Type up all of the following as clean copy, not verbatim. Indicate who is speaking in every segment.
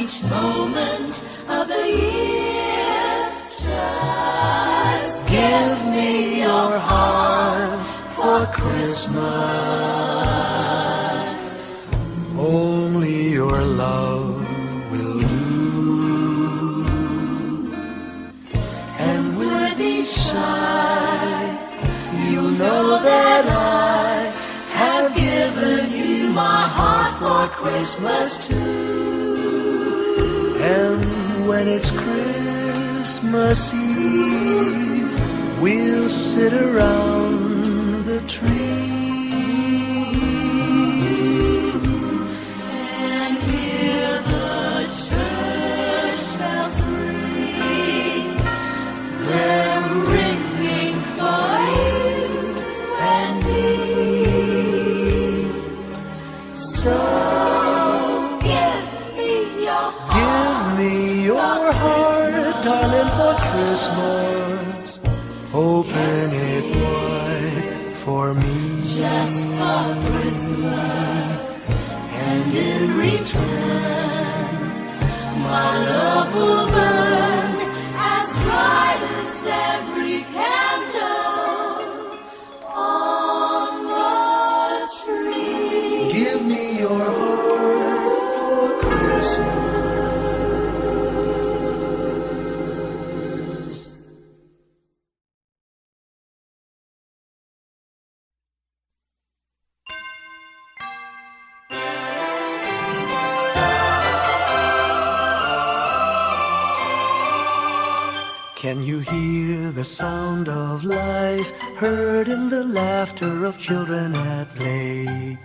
Speaker 1: each moment of the year. Just give me your heart for Christmas.
Speaker 2: Only your love will do.
Speaker 1: And with each sigh, you'll know that I have given you my heart for Christmas too.
Speaker 2: And when it's Christmas Eve, we'll sit around the tree
Speaker 1: and hear the church bells ring. They're ringing for you and me. So give me your heart.
Speaker 2: Give me your heart, darling, for Christmas. Open it wide for me.
Speaker 1: Just for Christmas, and in return, my love will burn as bright as every candle on the tree.
Speaker 2: Give me your heart for Christmas. Can you hear the sound of life heard in the laughter of children at play?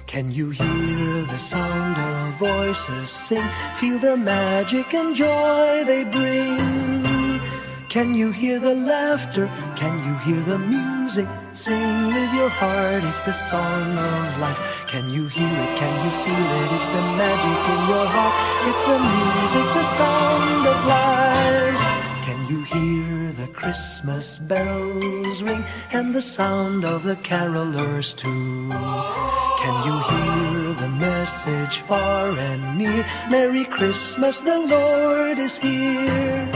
Speaker 2: Can you hear the sound of voices sing, feel the magic and joy they bring? Can you hear the laughter? Can you hear the music? Sing with your heart, it's the song of life. Can you hear it? Can you feel it? It's the magic in your heart. It's the music, the sound of life. Can you hear the Christmas bells ring and the sound of the carolers too? Can you hear the message far and near? Merry Christmas, the Lord is here.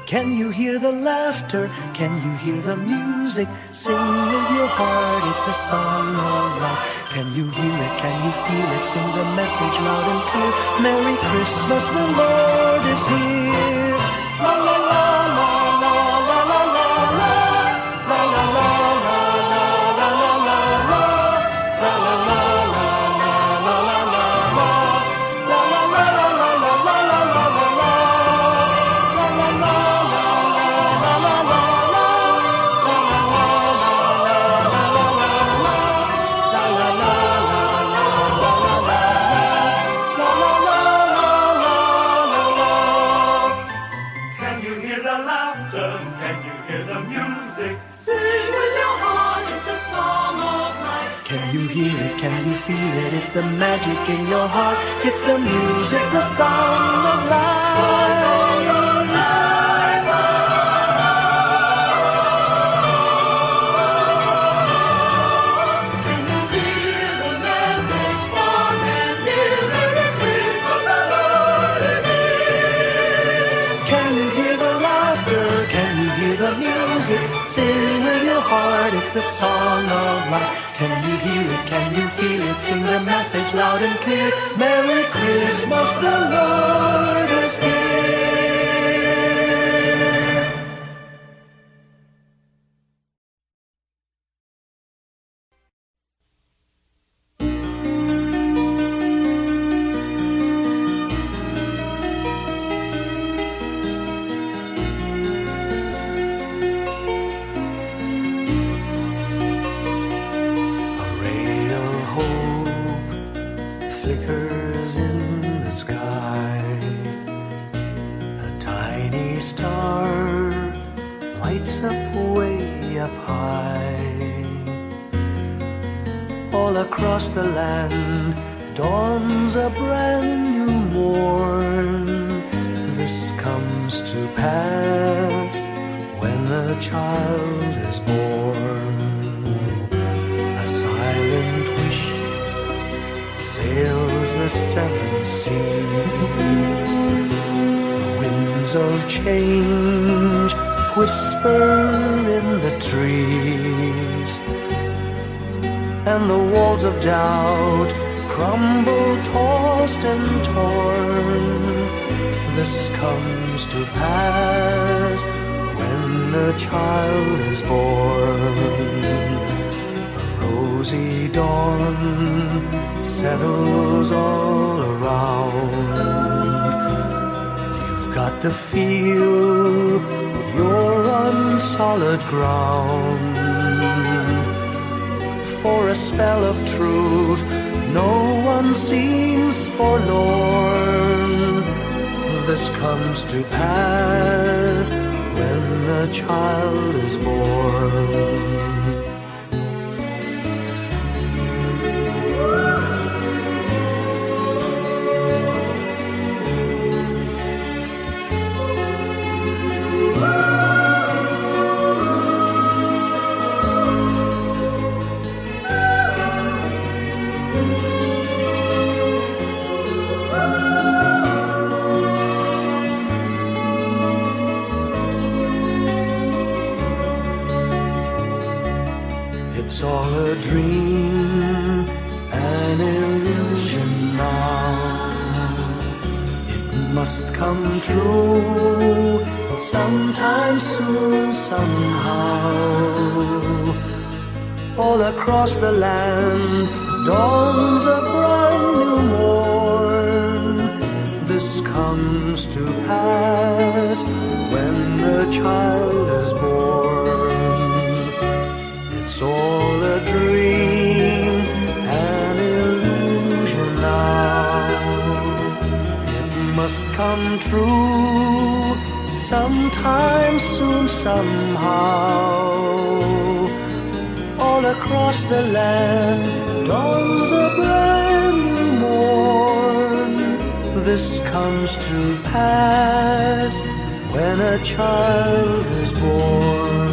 Speaker 2: Can you hear the laughter? Can you hear the music? Sing with your heart, it's the song of life. Can you hear it? Can you feel it? Sing the message loud and clear. Merry Christmas, the Lord is here. La la la la la la la la la la la la Can you feel it? It's the magic in your heart. It's the music, the sound of life.
Speaker 1: Can you hear the message far and near? Merry Christmas, the Lord is here.
Speaker 2: Can you hear the laughter? Can you hear the music? Sing with your heart, it's the song of life. Can you hear it? Can you feel it? Sing the message loud and clear. Merry Christmas, the Lord is here. Flickers in the sky. A tiny star lights up way up high. All across the land dawns a brand new morn. This comes to pass when a child is born. A silent wish sails the seven seas. The winds of change whisper in the trees, and the walls of doubt crumble, tossed and torn. This comes to pass when a child is born. A rosy dawn settles all around. You've got to feel you're on solid ground. For a spell of truth, no one seems forlorn. This comes to pass when a child is born. It's all a dream, an illusion now. It must come true sometime soon, somehow. All across the land dawns a brand new morn. This comes to pass when the child is born. It's all a dream, an illusion now. It must come true sometime soon, somehow. All across the land dawns a brand new morn. This comes to pass when a child is born.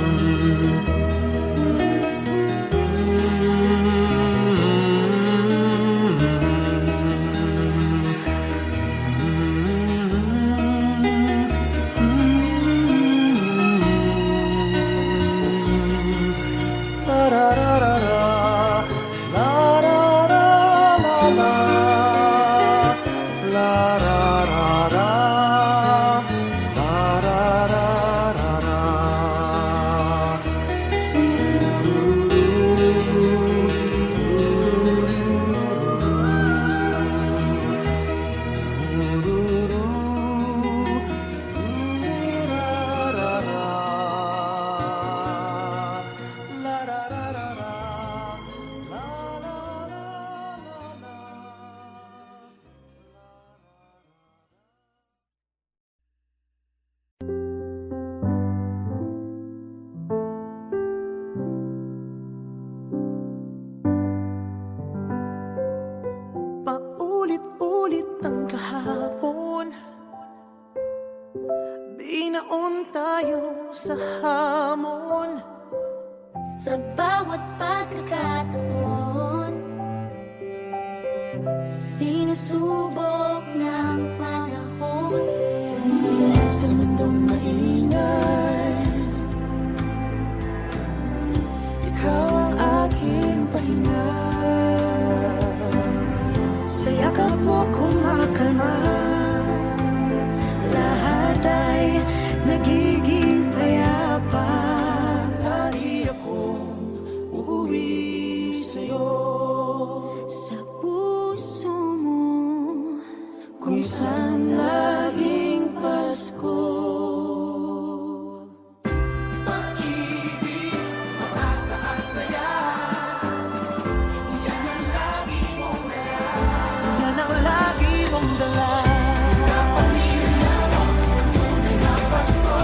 Speaker 1: Paulit-ulit ang kahapon, binaon tayo sa hamon.
Speaker 3: Sa bawat pagkakataon, sinusubok ng panahon.
Speaker 1: Sa mundong maingay, ikaw ang aking pahinga. Sa yakap mo kumakalma, lahat ay nagiging payapa. Lagi akong uuwi sa'yo,
Speaker 3: Sa puso mo,
Speaker 1: kung saan laging Pasko. Yan ang lagi mong dala. Sa pamilya mo, tunay na Pasko.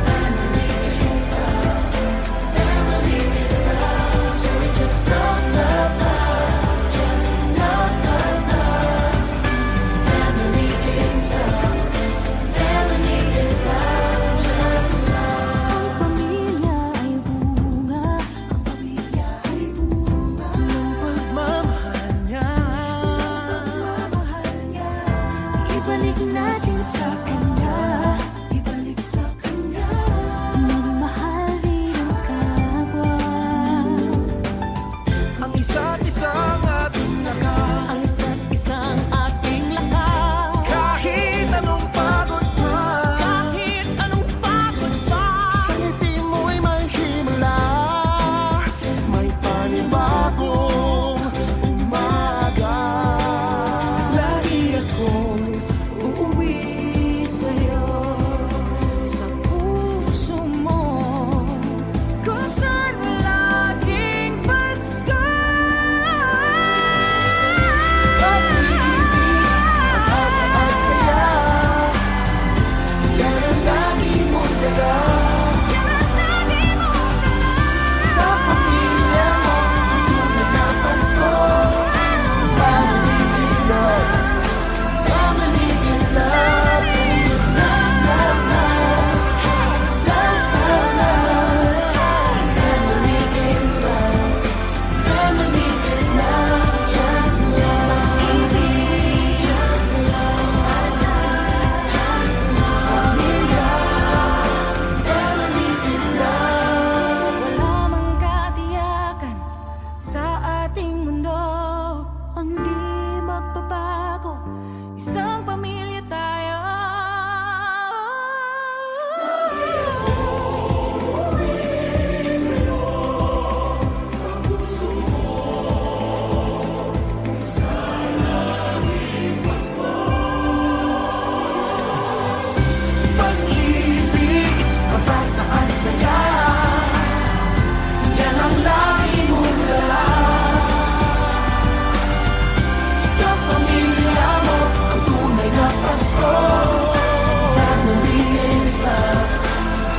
Speaker 1: Family is love. Family is love. So we just love, love, love. Just love, love, love. Family is isang pamilya tayo.
Speaker 2: Pag-ibig, mapasaan saya, yan ang lagi mong dala. Sa pamilya mo, ang tunay na Pasko. Family is love,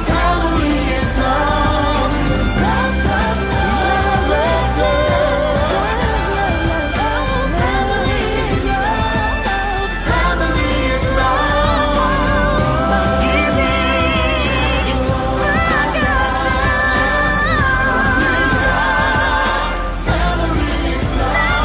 Speaker 2: family is love. Love, love, love, love, love. Family is love, family is love. Pag-ibig, family is love.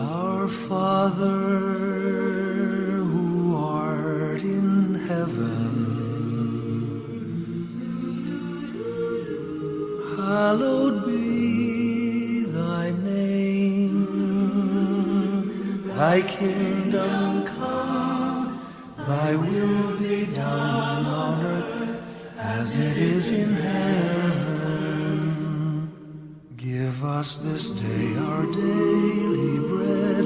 Speaker 2: Our Father who art in heaven, hallowed be thy name. Thy kingdom come, thy will be done on earth as it is in heaven. Give us this day our daily bread,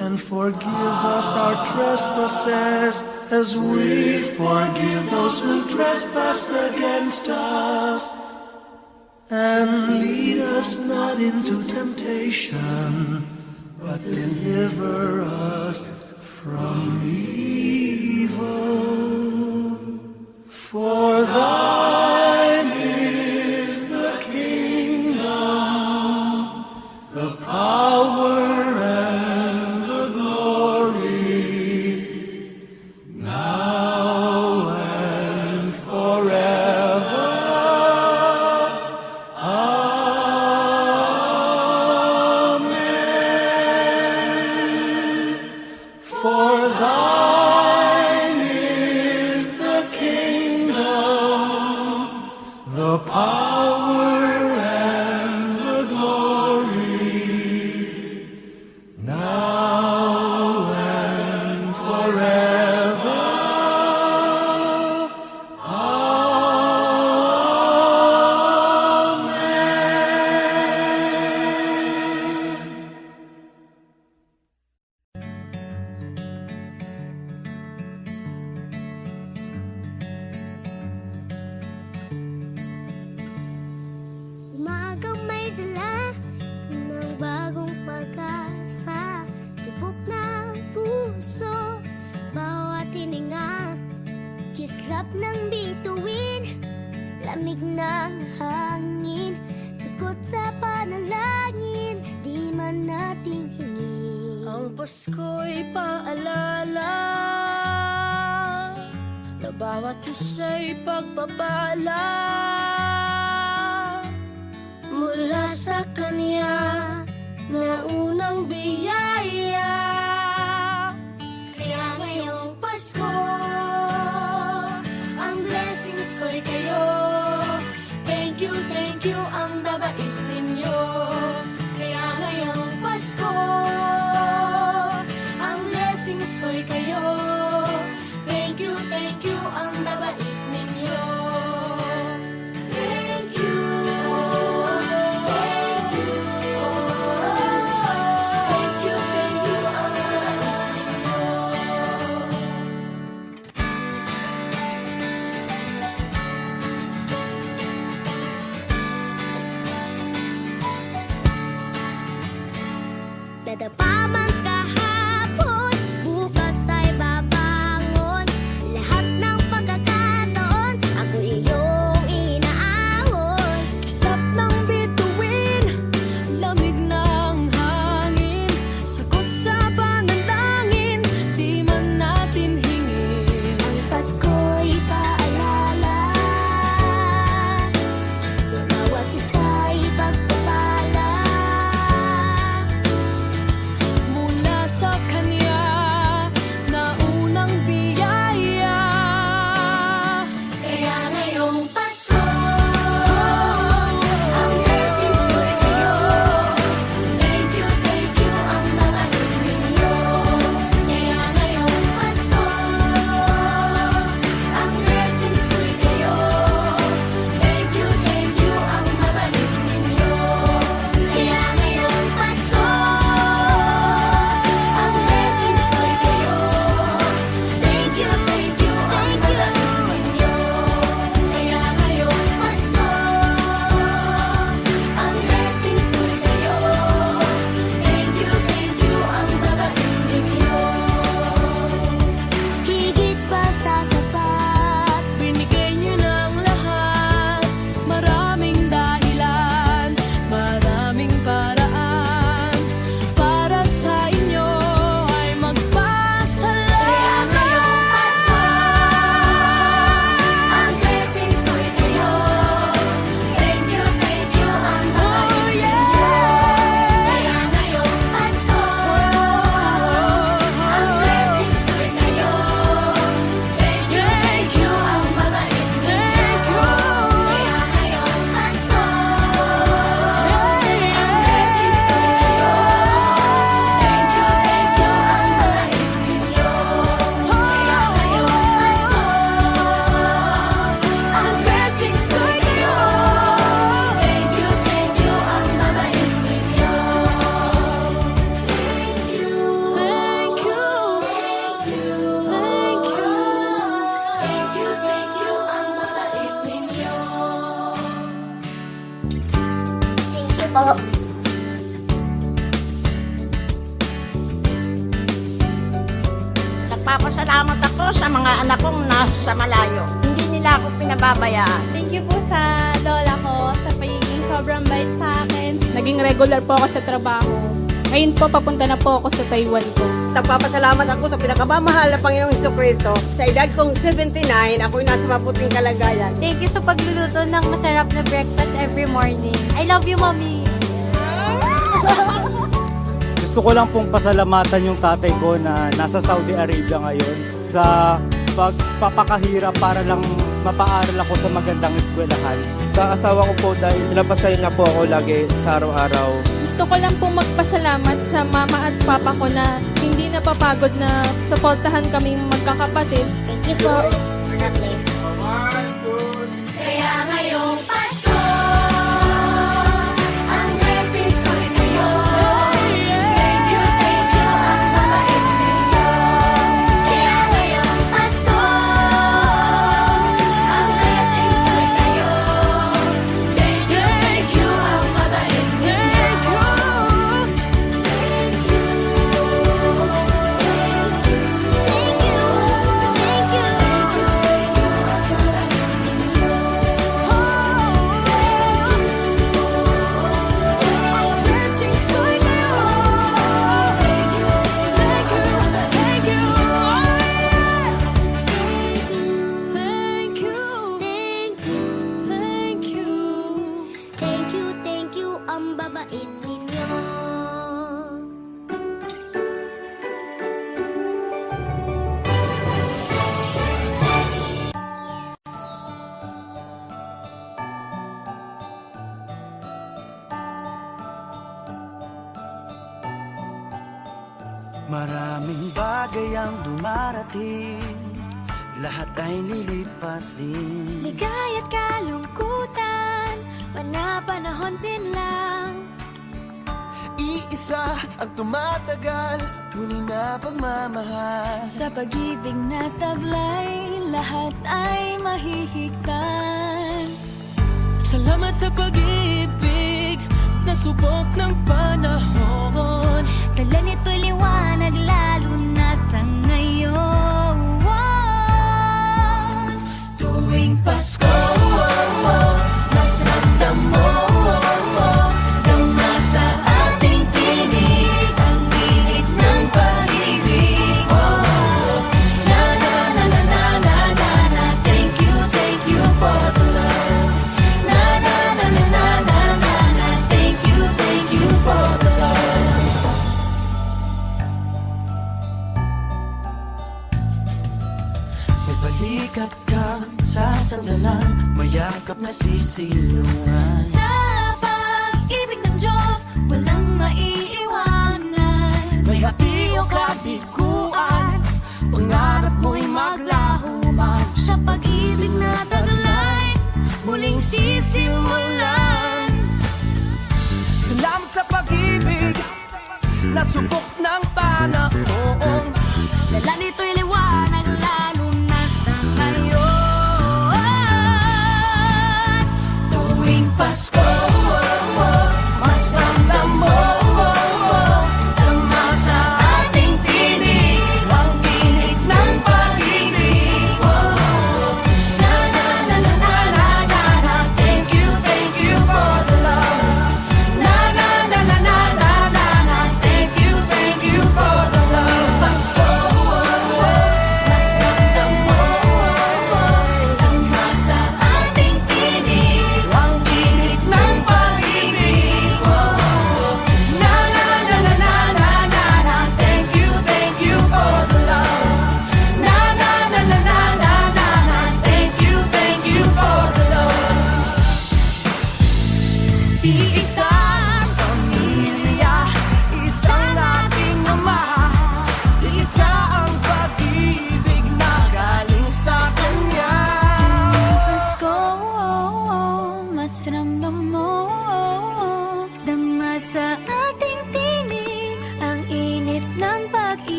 Speaker 2: and forgive us our trespasses, as we forgive those who trespass against us. And lead us not into temptation, but deliver us from evil. For thine is the kingdom, the power and the glory, now and forever. Amen. For thine is the kingdom, the power and the glory, now and forever. Amen.
Speaker 3: Umagang may dala ng bagong pag-asa, tibok ng puso, bawat hininga, kislap ng bituin, lamig ng hangin, sagot sa panalangin, di man nating hingin.
Speaker 1: Ang Pasko'y paalala na bawat isa'y pagpapala mula sa Kanya na unang biyaya. Kaya ngayong Pasko,
Speaker 4: ko sa mga anak kong nasa malayo. Hindi nila ako pinababayaan.
Speaker 5: Thank you po sa lola ko sa pagiging sobrang bait sa akin. Naging regular po ako sa trabaho. Ngayon po, papunta na po ako sa Taiwan ko.
Speaker 6: Nagpapasalamat ako sa pinakamamahal na Panginoong Jesucristo. Sa edad kong 79, ako'y nasa maputing kalagayan.
Speaker 3: Thank you sa pagluluto ng masarap na breakfast every morning. I love you, Mommy!
Speaker 7: Gusto ko lang pong pasalamatan yung tatay ko na nasa Saudi Arabia ngayon sa pagpapakahirap para lang mapaaral ako sa magandang eskwelahan.
Speaker 8: Sa asawa ko po dahil pinapasaya niya po ako lagi sa araw-araw.
Speaker 5: Gusto ko lang po magpasalamat sa mama at papa ko na hindi napapagod na suportahan kami magkakapatid.
Speaker 3: Thank you po. God bless.
Speaker 1: Kaya ngayong Pasko, ang blessings ko'y kayo. Thank you, ang mabait ninyo. Kaya ngayong Pasko, ang blessings ko'y kayo. Thank you, ang mabait ninyo. Blessings ko'y kayo. Thank you. Thank you.
Speaker 3: Thank you.
Speaker 1: Thank you.
Speaker 3: Thank you, ang babait ninyo.
Speaker 2: Maraming bagay ang dumarating, lahat ay lilipas din.
Speaker 3: Ligay at kalungkutan, panahon din lang.
Speaker 2: Iisa ang tumatagal, tunay na pagmamahal.
Speaker 3: Sa pag-ibig na taglay, lahat ay mahihigtan.
Speaker 1: Salamat sa pag-ibig na subok ng panahon.
Speaker 3: Dala nito'y liwanag lalo na sa ngayon.
Speaker 1: Tuwing Pasko, mas ramdam mo, dama sa ating tinig ang init ng pag-ibig. Na na na na na na na na. Thank you for the love. Na na na na na na na na. Thank you for the love.
Speaker 2: May balikat kang sasandalan, mayakap na sisilungan.
Speaker 3: Sa pag-ibig ng Diyos, walang maiiwanan.
Speaker 1: May happy o kabiguan, pangarap mo'y maglaho man.
Speaker 3: Sa pag-ibig na taglay, muling sisimulan.
Speaker 2: Salamat sa pag-ibig na subok ng panahon.
Speaker 3: Dala nito'y liwanag lalo na sa ngayon.
Speaker 1: Tuwing Pasko, mas ramdam mo, dama sa ating tinig ang tinig ng pag-ibig. Na na na na na na na na. Thank you for the love. Na na na na na na na na. Thank you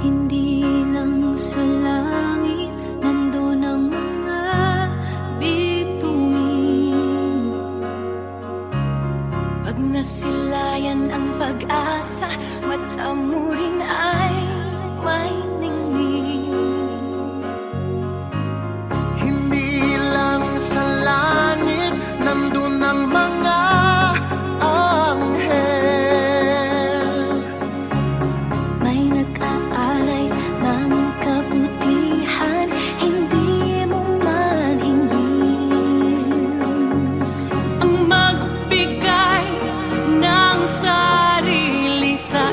Speaker 1: Hindi lang sa langit nandun ang mga bituin. Pag nasilayan ang pag-asa, mata mo rin ay may ningning.
Speaker 2: Hindi lang sa langit nandun ang mga anghel.
Speaker 1: May nag-aalay ng kabutihan, hindi mo man hingin. Ang magbigay ng sarili sa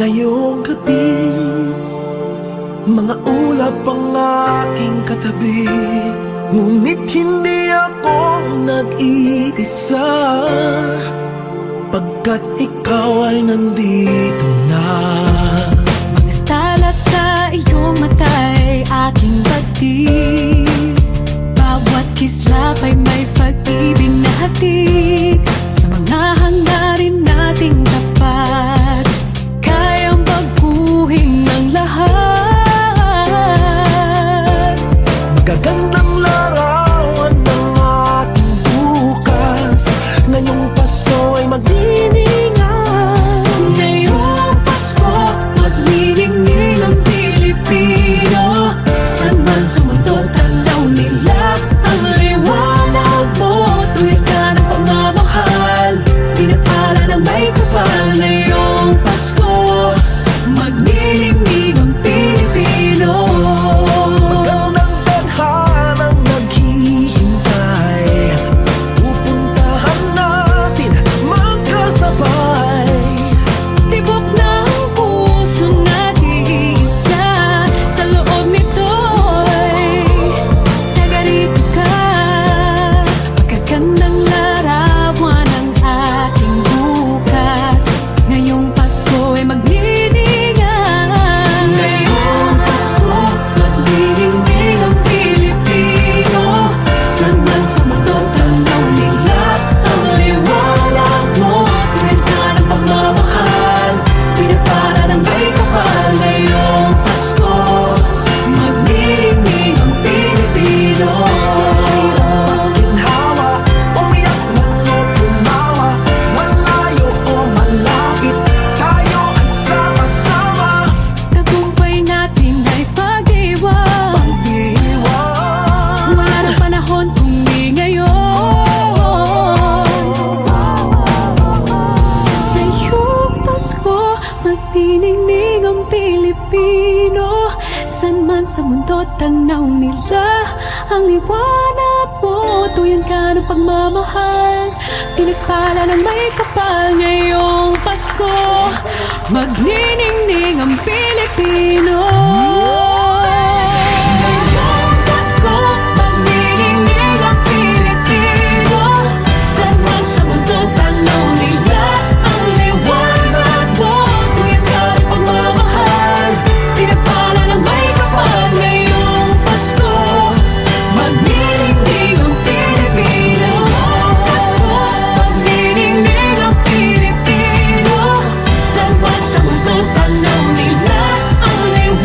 Speaker 2: Ngayong gabi, mga ulap ang aking katabi, ngunit hindi ako nag-iisa, pagkat ikaw ay nandito na.
Speaker 1: Mga tala sa iyong mata'y aking batid, bawat kislap ay may pag-ibig na hatid. Sa mga hangarin nating tapat, kayang baguhin ng lahat.
Speaker 2: Gagandang larawan ng ating bukas, ngayong Pasko ay magdiningan.
Speaker 1: Ngayong Pasko, magniningning ang Pilipino. San man sa mundo, tanaw nila ang liwanag mo. Tuwid ka ng pagmamahal, pinapala ng may kapal. Ngayong Pasko, magniningning ang Pilipino.
Speaker 2: Magandang tadhanang naghihintay, pupuntahan natin magkasabay.
Speaker 1: Tibok ng puso natin isa, sa loob nito'y tagarito ka. Magagandang larawan ang ating bukas. Ngayong Pasko ay magniningan. Ngayong Pasko, magniningning ang Pilipino. San man sa mundo, tanaw nila ang liwanag mo. Tuwid ka ng pagmamahal, pinapala ng may kapal. Ngayong Pasko, magniningning ang Pilipino.
Speaker 2: Ginhawa, umiyak man o tumawa, malayo o malapit, tayo ay sama-sama.
Speaker 1: Tagumpay natin ay pag-iwan.
Speaker 2: Pag-iwan,
Speaker 1: Wala nang panahon kung di ngayon. Ngayong Pasko, magniningning ang Pilipino. San man sa mundo, tanaw nila ang liwanag mo. Tuyan ka ng pagmamahal, pinagpala ng may kapal. Ngayong Pasko, magniningning ang Pilipino. Ngayong Pasko, magniningning ang Pilipino. San man sa mundo, tanaw nila ang liwanag mo. Tuyan ka ng pagmamahal, pinagpala ng may kapal. Ngayong Pasko, magniningning ang Pilipino. Ngayong Pasko, magniningning ang Pilipino. San man sa mundo, tanaw nila ang liwanag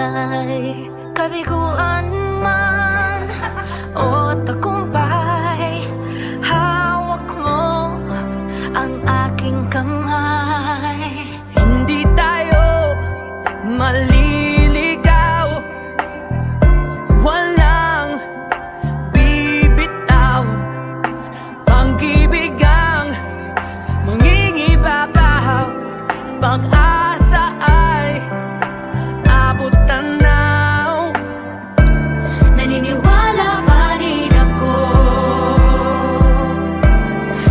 Speaker 1: tunay. Kabiguan man o tagumpay, hawak mo ang aking kamay. Hindi tayo maliligaw, walang bibitaw. Pag-ibig ang mangingibabaw, pag-asa ay abot tanaw. Naniniwala pa rin ako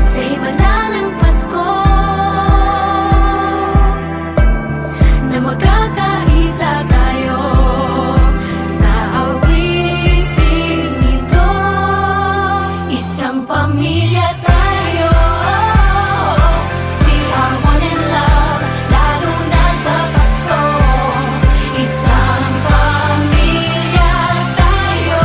Speaker 1: sa himala ng Pasko, na magkakaisa tayo sa awiting ito. Isang pamilya tayo, we are one in love, lalo na sa Pasko. Isang pamilya tayo,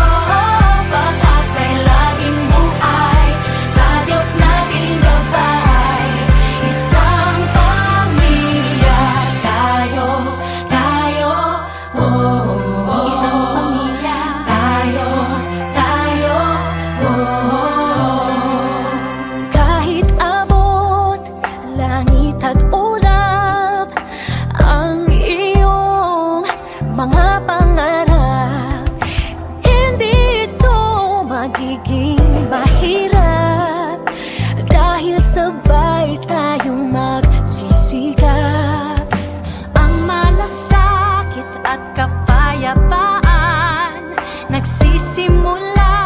Speaker 1: pag-asa'y laging buhay, sa Diyos nating gabay. Isang pamilya tayo, oh. Isang pamilya tayo, oh. Kahit abot langit at ulap ang iyong mga pangarap, hindi ito magiging mahirap, dahil sabay tayong magsisikap. Ang malasakit at kapayapaan nagsisimula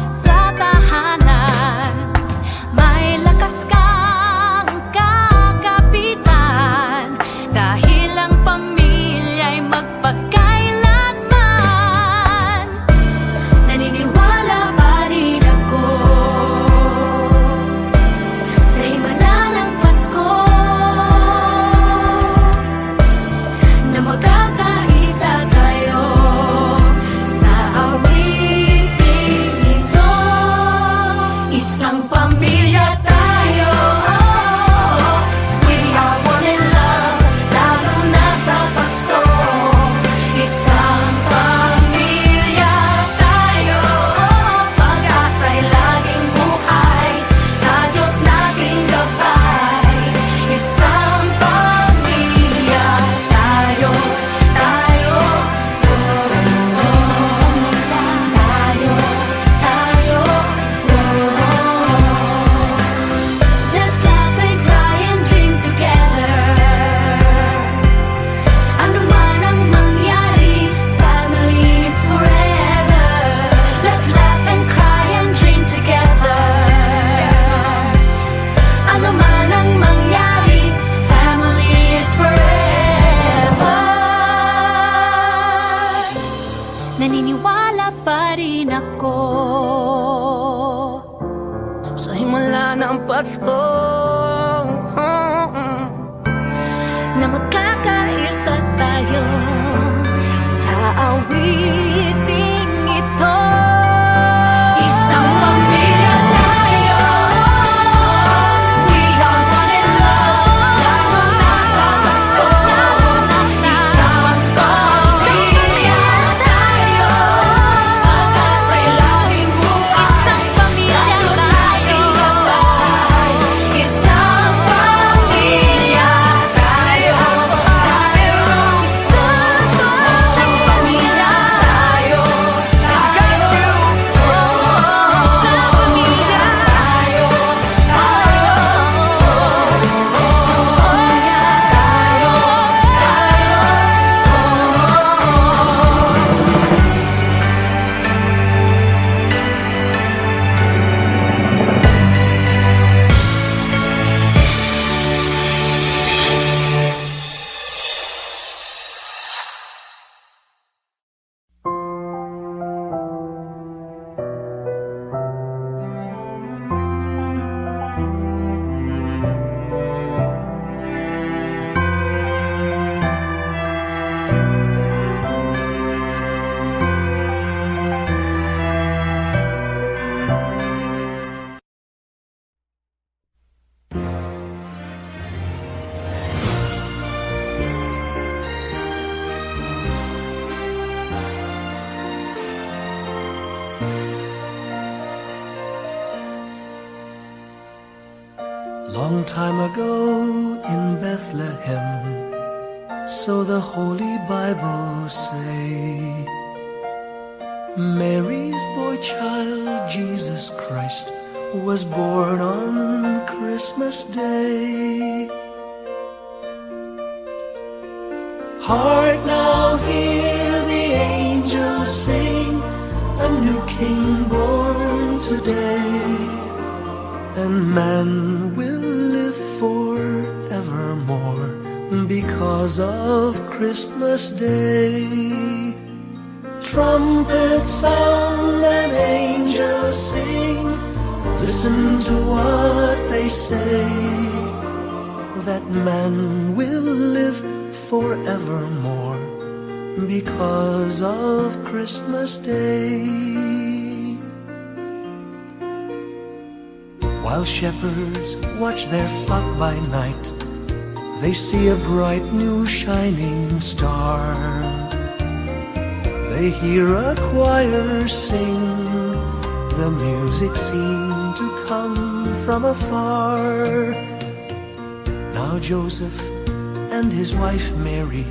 Speaker 1: sa tahanan. May lakas kang kakapitan, dahil ang pamilya'y magpakailanman. Naniniwala pa rin ako sa himala ng Pasko, na magkakaisa tayo sa awiting ito. Isang pamilya tayo, we are one in love, lalo na sa Pasko. Isang pamilya tayo, pag-asa'y laging buhay, sa Diyos nating gabay. Isang pamilya tayo, oh. Let's laugh and cry and dream together. Ano man ang mangyari, family is forever. Let's laugh and cry and dream together. Ano man ang mangyari, family is forever. Naniniwala pa rin ako sa himala ng Pasko, na magkakaisa tayo sa awiting ito. Isang pamilya tayo, we are one in love, lalo na sa Pasko. Isang Pasko, pamilya tayo, pag-asa'y laging buhay, isang pamilya tayo,
Speaker 2: Long time ago in Bethlehem, so the Holy Bible say, Mary's boy child, Jesus Christ, was born on Christmas Day. Hark now, hear the angels sing, a new king born today, and man will live forevermore because of Christmas Day. Trumpets sound and angels sing, listen to what they say, that man will live forevermore because of Christmas Day. While shepherds watch their flock by night, they see a bright new shining star. They hear a choir sing, the music seemed to come from afar. Now Joseph and his wife Mary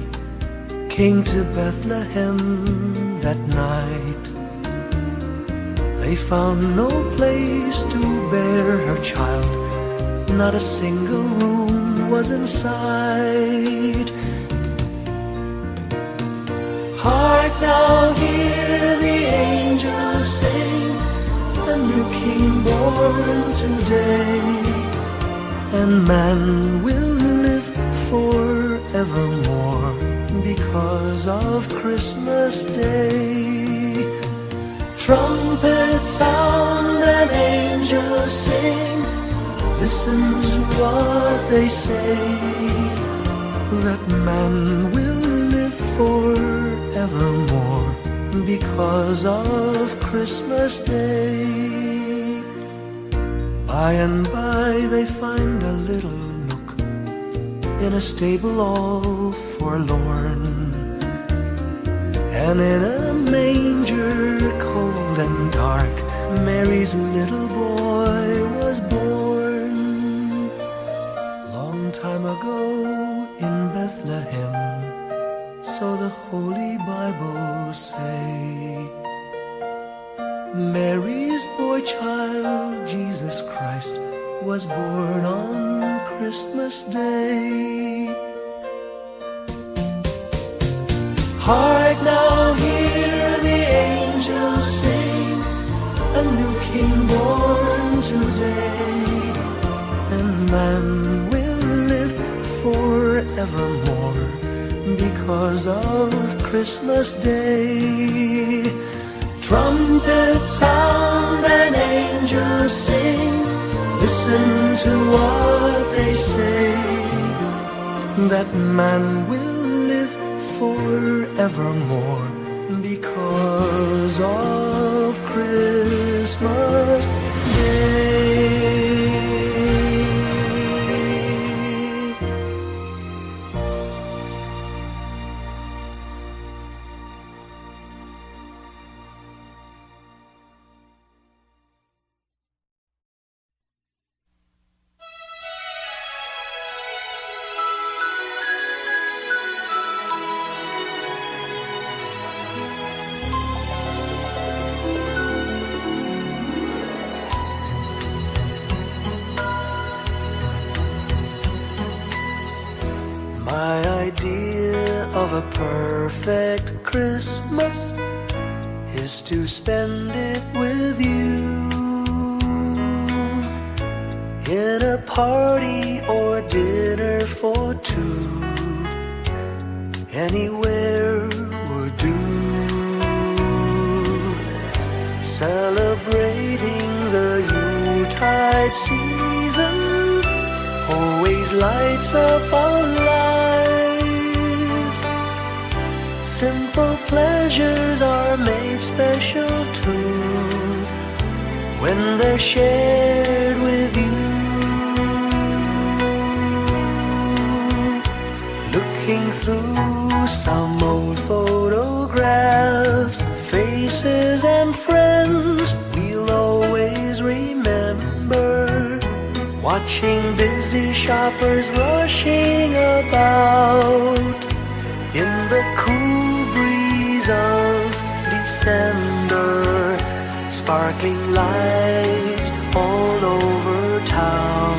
Speaker 2: came to Bethlehem that night. They found no place to bear her child, not a single room was in sight. Hark now, hear the angels sing, a new king born today, and man will live forevermore because of Christmas Day. Trumpets sound and angels sing, listen to what they say, that man will live forevermore because of Christmas Day. By and by they find a little nook in a stable all forlorn, and in a manger cold and dark, Mary's little boy was born. Long time ago in Bethlehem, so the Holy Bible say, Mary's boy child, Jesus Christ, was born on Christmas Day. Hark now, hear the angels sing, a new king born today, and man will live forevermore because of Christmas Day. Trumpets sound and angels sing, listen to what they say, that man will live forevermore because of Christmas Day. My idea of a perfect Christmas is to spend it with you, in a party or dinner for two. Anywhere would do, celebrating the Yuletide season always lights up our lives. Simple pleasures are made special too when they're shared with you. Looking through some old photographs, faces and friends we'll always remember. Watch watching busy shoppers rushing about in the cool breeze of December, sparkling lights all over town,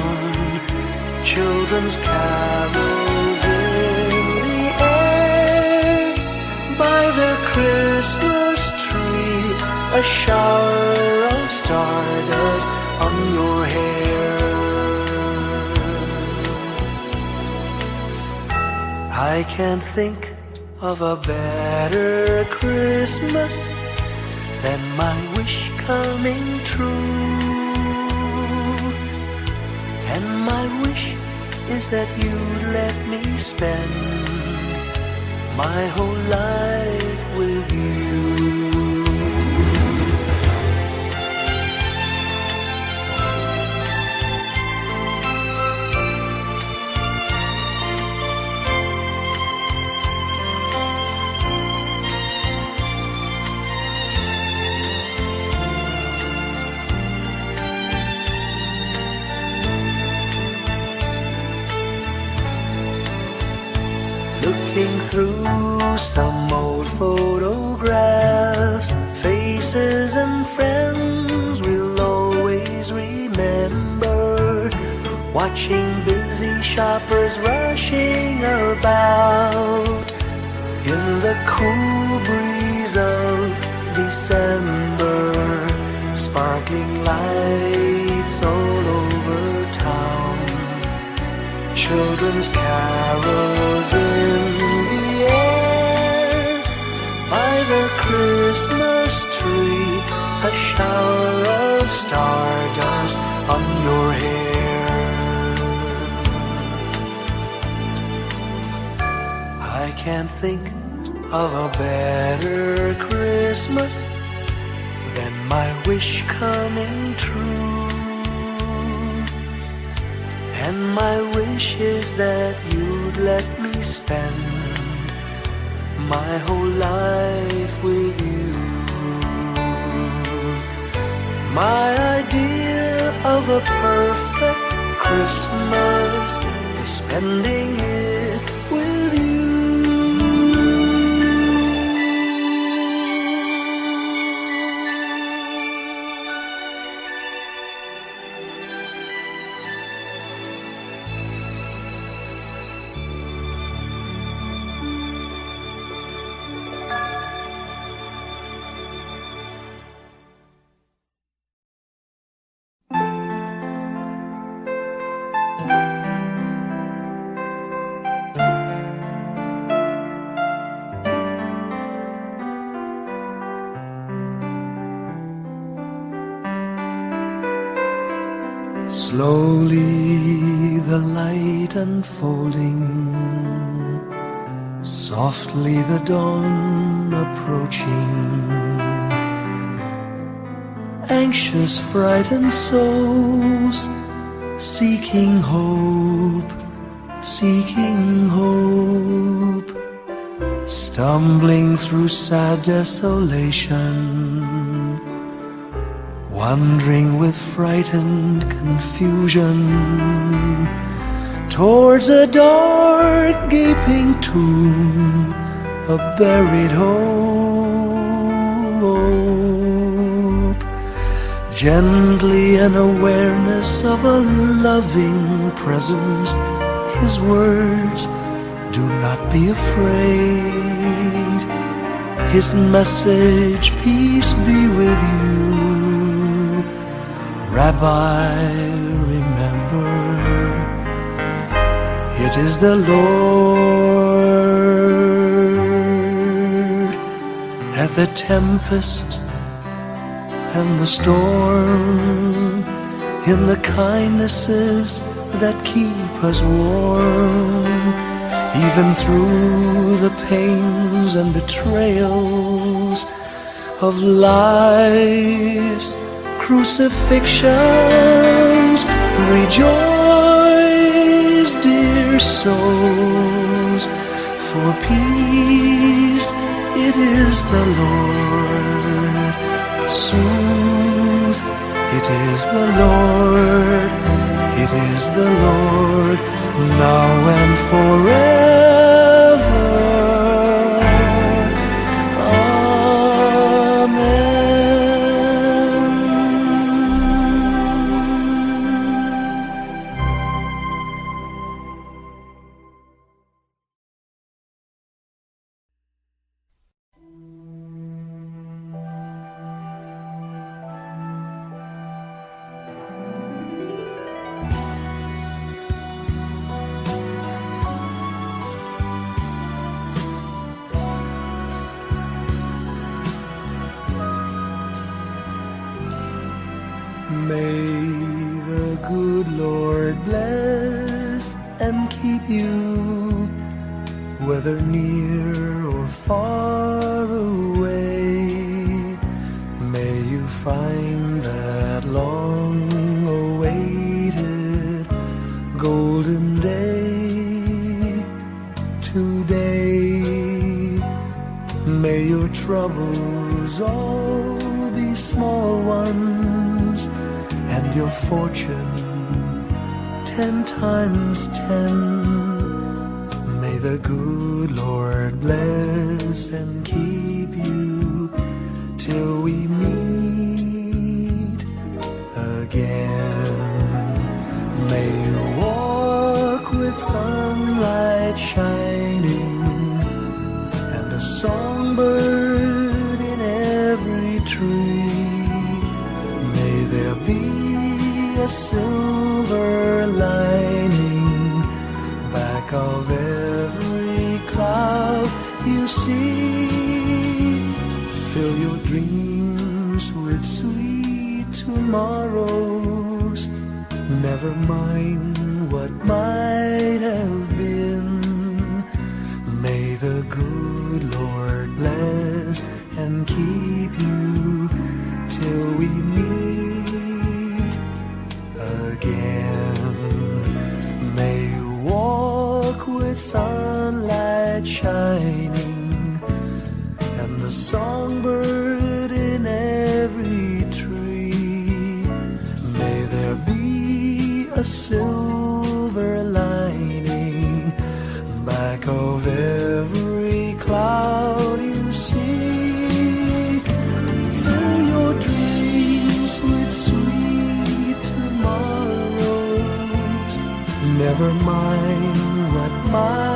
Speaker 2: children's carols in the air, by the Christmas tree, a shower of stardust on your hair. I can't think of a better Christmas than my wish coming true. And my wish is that you'd let me spend my whole life with you. Looking through some old photographs, faces and friends we'll always remember, watching busy shoppers rushing about in the cool breeze of December, sparkling lights all over town, children's carols in the air, by the Christmas tree, a shower of stardust on your hair. I can't think of a better Christmas than my wish coming true. And my wish is that you'd let me spend my whole life with you. My idea of a perfect Christmas is spending it with you. Slowly the light unfolding, softly the dawn approaching, anxious frightened souls seeking hope, stumbling through sad desolation, wandering with frightened confusion towards a dark gaping tomb, a buried hope. Gently an awareness of a loving presence, His words, do not be afraid. His message, peace be with you. Rabbi, remember, it is the Lord. At the tempest and the storm, in the kindnesses that keep us warm, even through the pains and betrayals of life's crucifixions. Rejoice, dear souls, for peace it is the Lord. Soothe, it is the Lord. It is the Lord, now and forever. May the good Lord bless and keep you, whether near or far away. May you find that long-awaited golden day today. May your troubles all be small ones, and your fortune 10 times 10. May the good Lord bless and keep you till we meet again. May you walk with sunlight shining and a songbird in every tree. May there be a silver lining back of every cloud you see. Fill your dreams with sweet tomorrows. Never mind what might have been. May the good Lord bless and keep you till we meet again. May you walk with sunlight shining and the songbird in every tree. May there be a silver lining back of every cloud you see. Fill your dreams with sweet tomorrows. Never mind what might